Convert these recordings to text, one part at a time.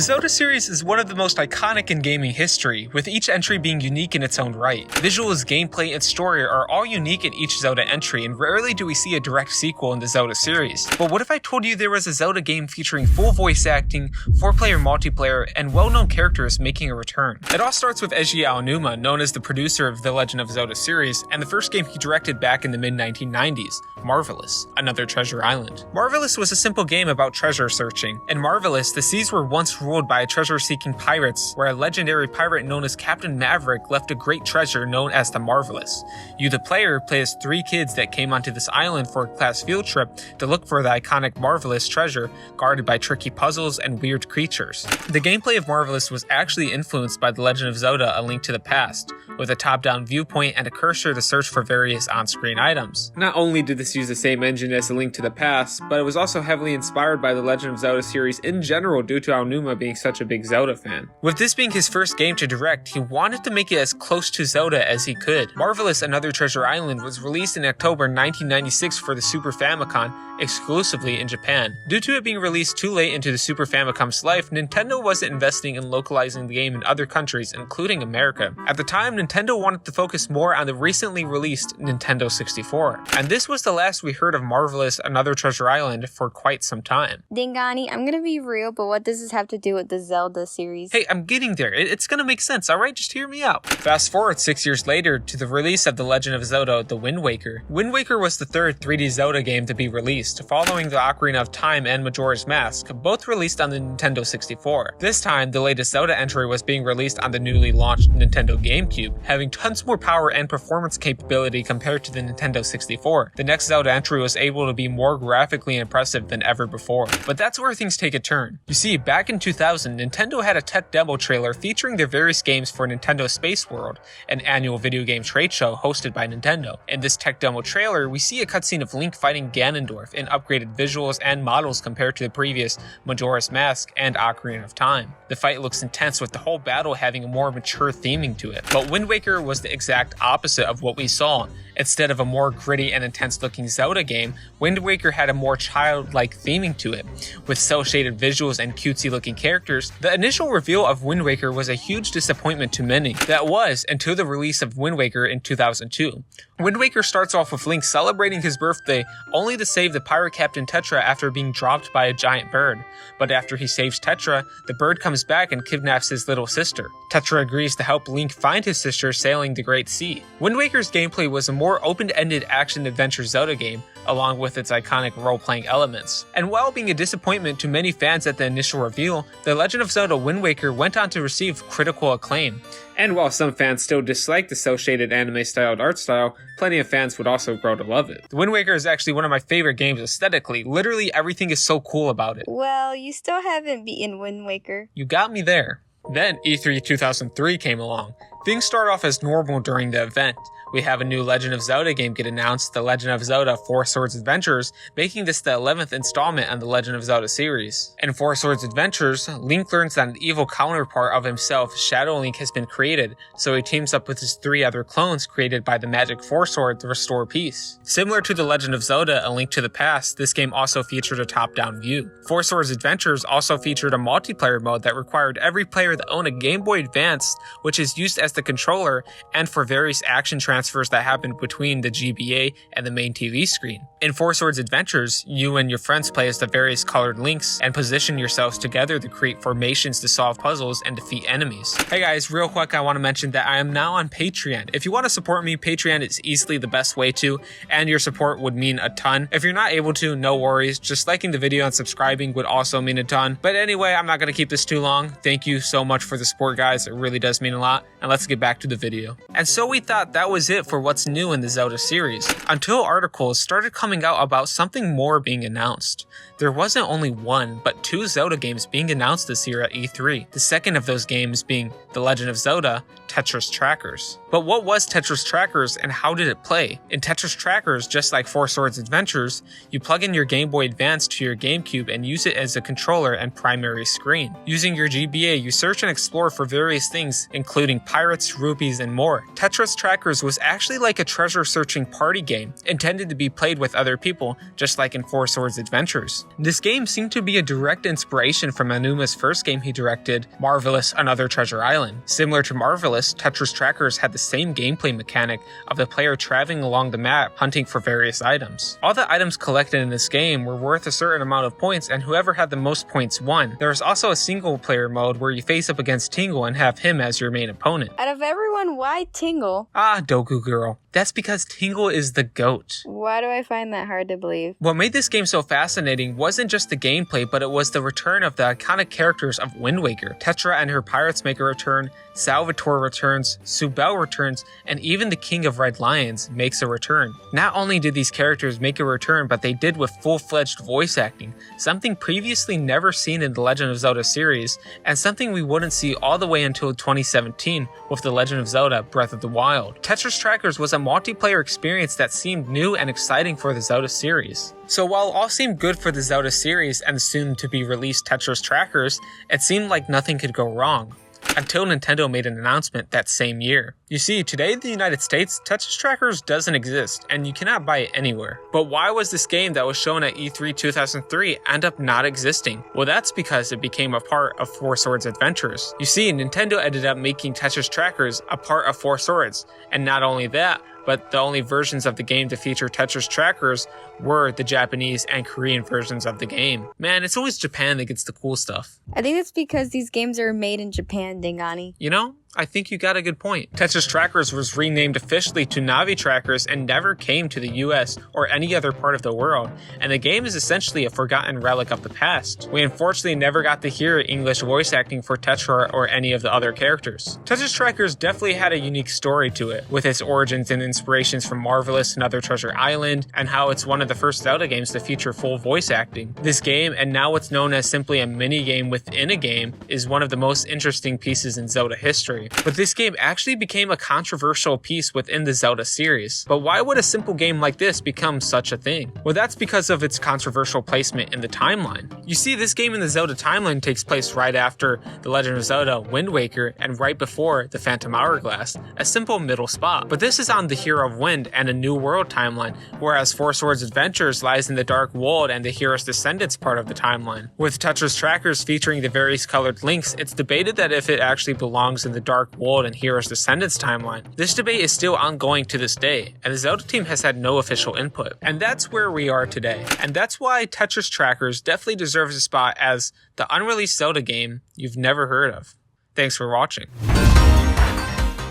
The Zelda series is one of the most iconic in gaming history, with each entry being unique in its own right. Visuals, gameplay, and story are all unique in each Zelda entry, and rarely do we see a direct sequel in the Zelda series. But what if I told you there was a Zelda game featuring full voice acting, 4-player multiplayer, and well-known characters making a return? It all starts with Eiji Aonuma, known as the producer of the Legend of Zelda series, and the first game he directed back in the mid-1990s, Marvelous, Another Treasure Island. Marvelous was a simple game about treasure searching. In Marvelous, the seas were once ruled by treasure-seeking pirates, where a legendary pirate known as Captain Maverick left a great treasure known as the Marvelous. You, the player, play as 3 kids that came onto this island for a class field trip to look for the iconic Marvelous treasure, guarded by tricky puzzles and weird creatures. The gameplay of Marvelous was actually influenced by The Legend of Zelda: A Link to the Past, with a top-down viewpoint and a cursor to search for various on-screen items. Not only did this use the same engine as A Link to the Past, but it was also heavily inspired by the Legend of Zelda series in general due to Aonuma being such a big Zelda fan. With this being his first game to direct, he wanted to make it as close to Zelda as he could. Marvelous: Another Treasure Island was released in October 1996 for the Super Famicom, exclusively in Japan. Due to it being released too late into the Super Famicom's life, Nintendo wasn't investing in localizing the game in other countries, including America. At the time, Nintendo wanted to focus more on the recently released Nintendo 64. And this was the last we heard of Marvelous: Another Treasure Island for quite some time. Dingani, I'm gonna be real, but what does this have to do with the Zelda series? Hey, I'm getting there. It's gonna make sense, alright? Just hear me out. Fast forward 6 years later to the release of The Legend of Zelda: The Wind Waker. Wind Waker was the third 3D Zelda game to be released, following the Ocarina of Time and Majora's Mask, both released on the Nintendo 64. This time, the latest Zelda entry was being released on the newly launched Nintendo GameCube, having tons more power and performance capability compared to the Nintendo 64. The next Zelda entry was able to be more graphically impressive than ever before. But that's where things take a turn. You see, back in 2000, Nintendo had a tech demo trailer featuring their various games for Nintendo Space World, an annual video game trade show hosted by Nintendo. In this tech demo trailer, we see a cutscene of Link fighting Ganondorf in upgraded visuals and models compared to the previous Majora's Mask and Ocarina of Time. The fight looks intense, with the whole battle having a more mature theming to it. But Wind Waker was the exact opposite of what we saw. Instead of a more gritty and intense looking Zelda game, Wind Waker had a more childlike theming to it, with cel-shaded visuals and cutesy looking characters. The initial reveal of Wind Waker was a huge disappointment to many. That was until the release of Wind Waker in 2002. Wind Waker starts off with Link celebrating his birthday, only to save the pirate captain Tetra after being dropped by a giant bird. But after he saves Tetra, the bird comes back and kidnaps his little sister. Tetra agrees to help Link find his sister sailing the Great Sea. Wind Waker's gameplay was a more open-ended action-adventure Zelda game, along with its iconic role-playing elements. And while being a disappointment to many fans at the initial reveal, The Legend of Zelda: Wind Waker went on to receive critical acclaim. And while some fans still dislike the cel-shaded anime-styled art style, plenty of fans would also grow to love it. The Wind Waker is actually one of my favorite games aesthetically. Literally everything is so cool about it. Well, you still haven't beaten Wind Waker. You got me there. Then E3 2003 came along. Things start off as normal during the event. We have a new Legend of Zelda game get announced, The Legend of Zelda: Four Swords Adventures, making this the 11th installment on the Legend of Zelda series. In Four Swords Adventures, Link learns that an evil counterpart of himself, Shadow Link, has been created, so he teams up with his 3 other clones created by the magic Four Sword to restore peace. Similar to The Legend of Zelda: A Link to the Past, this game also featured a top-down view. Four Swords Adventures also featured a multiplayer mode that required every player to own a Game Boy Advance, which is used as the controller and for various action transfers that happened between the GBA and the main TV screen. In Four Swords Adventures, you and your friends play as the various colored links and position yourselves together to create formations to solve puzzles and defeat enemies. Hey guys, real quick, I want to mention that I am now on Patreon. If you want to support me, Patreon is easily the best way to, and your support would mean a ton. If you're not able to, no worries. Just liking the video and subscribing would also mean a ton. But anyway, I'm not going to keep this too long. Thank you so much for the support, guys. It really does mean a lot. And let's get back to the video. And so we thought that was it for what's new in the Zelda series, until articles started coming out about something more being announced. There wasn't only one, but 2 Zelda games being announced this year at E3, the second of those games being The Legend of Zelda: Tetris Trackers. But what was Tetris Trackers and how did it play? In Tetris Trackers, just like Four Swords Adventures, you plug in your Game Boy Advance to your GameCube and use it as a controller and primary screen. Using your GBA, you search and explore for various things, including pirates, rupees, and more. Tetris Trackers was was actually like a treasure searching party game, intended to be played with other people, just like in Four Swords Adventures. This game seemed to be a direct inspiration from Aonuma's first game he directed, Marvelous Another Treasure Island. Similar to Marvelous, Tetris Trackers had the same gameplay mechanic of the player traveling along the map hunting for various items. All the items collected in this game were worth a certain amount of points, and whoever had the most points won. There was also a single player mode where you face up against Tingle and have him as your main opponent. Out of everyone, why Tingle? Ah, Doku girl. That's because Tingle is the GOAT. Why do I find that hard to believe? What made this game so fascinating wasn't just the gameplay, but it was the return of the iconic characters of Wind Waker. Tetra and her pirates make a return, Salvatore returns, Subel returns, and even the King of Red Lions makes a return. Not only did these characters make a return, but they did with full-fledged voice acting, something previously never seen in the Legend of Zelda series, and something we wouldn't see all the way until 2017 with The Legend of Zelda Breath of the Wild. Tetris Trackers was a multiplayer experience that seemed new and exciting for the Zelda series. So while all seemed good for the Zelda series and the soon-to-be-released Tetris Trackers, it seemed like nothing could go wrong. Until Nintendo made an announcement that same year. You see, today in the United States, Tetris Trackers doesn't exist, and you cannot buy it anywhere. But why was this game that was shown at E3 2003 end up not existing? Well, that's because it became a part of Four Swords Adventures. You see, Nintendo ended up making Tetris Trackers a part of Four Swords, and not only that, but the only versions of the game to feature Tetris Trackers were the Japanese and Korean versions of the game. Man, it's always Japan that gets the cool stuff. I think it's because these games are made in Japan, Dingani. You know, I think you got a good point. Tetris Trackers was renamed officially to Navi Trackers and never came to the US or any other part of the world, and the game is essentially a forgotten relic of the past. We unfortunately never got to hear English voice acting for Tetra or any of the other characters. Tetris Trackers definitely had a unique story to it, with its origins and inspirations from Marvelous Another Treasure Island, and how it's one of the first Zelda games to feature full voice acting. This game, and now what's known as simply a mini-game within a game, is one of the most interesting pieces in Zelda history. But this game actually became a controversial piece within the Zelda series. But why would a simple game like this become such a thing? Well, that's because of its controversial placement in the timeline. You see, this game in the Zelda timeline takes place right after The Legend of Zelda Wind Waker and right before The Phantom Hourglass, a simple middle spot. But this is on the Hero of Wind and a New World timeline, whereas Four Swords Adventures lies in the Dark World and the Hero's Descendants part of the timeline. With Tetris Trackers featuring the various colored links, it's debated that if it actually belongs in the Dark World and Hero's Descendants timeline. This debate is still ongoing to this day, and the Zelda team has had no official input. And that's where we are today. And that's why Tetris Trackers definitely deserves a spot as the unreleased Zelda game you've never heard of. Thanks for watching.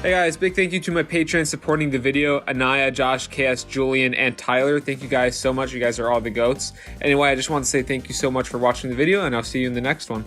Hey guys, big thank you to my patrons supporting the video, Anaya, Josh, KS, Julian, and Tyler. Thank you guys so much. You guys are all the GOATs. Anyway, I just want to say thank you so much for watching the video, and I'll see you in the next one.